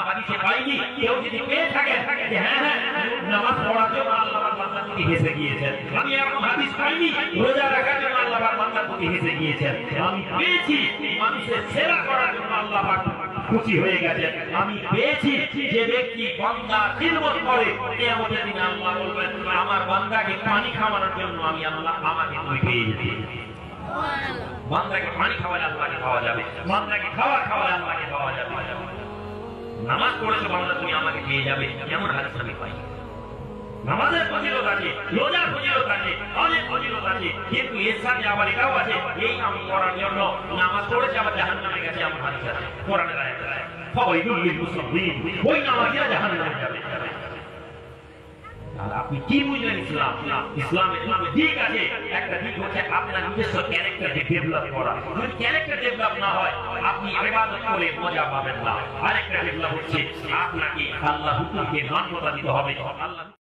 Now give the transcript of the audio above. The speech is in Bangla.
হাদিসে পাইনি কেউ যদি পেয়ে থাকে যে হ্যাঁ হ্যাঁ নামাজ পড়ার জন্য আল্লাহ পাক বান্দার প্রতি হেসে গিয়েছেন, আমি এরকম হাদিস পাইনি রোজা রাখার জন্য আল্লাহ পাক বান্দার প্রতি হেসে গিয়েছেন, আমি পেয়েছি মানুষের সেবা করার জন্য আল্লাহ পাক খুশি হয়ে গেছে, আমি পেয়েছি যে ব্যক্তি বান্দা খিদমত করে কিয়ামতের দিনে আল্লাহ বলবেন আমার বান্দাকে পানি খাওয়ানোর জন্য আমি আল্লাহ আমাকে তুমি পেয়ে যেতে। বান্দাকে পানি খাওয়ালে আল্লাহকে খাওয়া যাবে, বান্দাকে খাবার খাওয়ালে আল্লাহকে খাওয়া যাবে। নামাজ পড়েছো বান্দা তুমি আমাকে পেয়ে যাবে, এমন হাদিস আমি পাই। নামাজের ফজিলত আছে, রোজার ফজিলত আছে, অনেক ফজিলত আছে, কিন্তু এর সাথে আবার এটাও আছে এই আমল করার জন্য নামাজ পড়েছে আবার জাহান্নামে গেছে এমন হাদিস আছে কোরআনের আয়াতে। ফাওয়াইলুল লিল মুসাল্লিন, ওই নামাজিরা জাহান্নামে যাবে। তাহলে আপনি কি বুঝলেন ইসলাম? ইসলামের দিক আছে, একটা দিক হচ্ছে আপনার নিজস্ব ক্যারেক্টার ডেভেলপ করা। যদি ক্যারেক্টার ডেভেলপ না হয় আপনি ইবাদত করে মজা পাবেন না। আরেকটা ডেভেলপ হচ্ছে আপনাকে আল্লাহ হুকুমকে মান্যতা দিতে হবে। আল্লাহ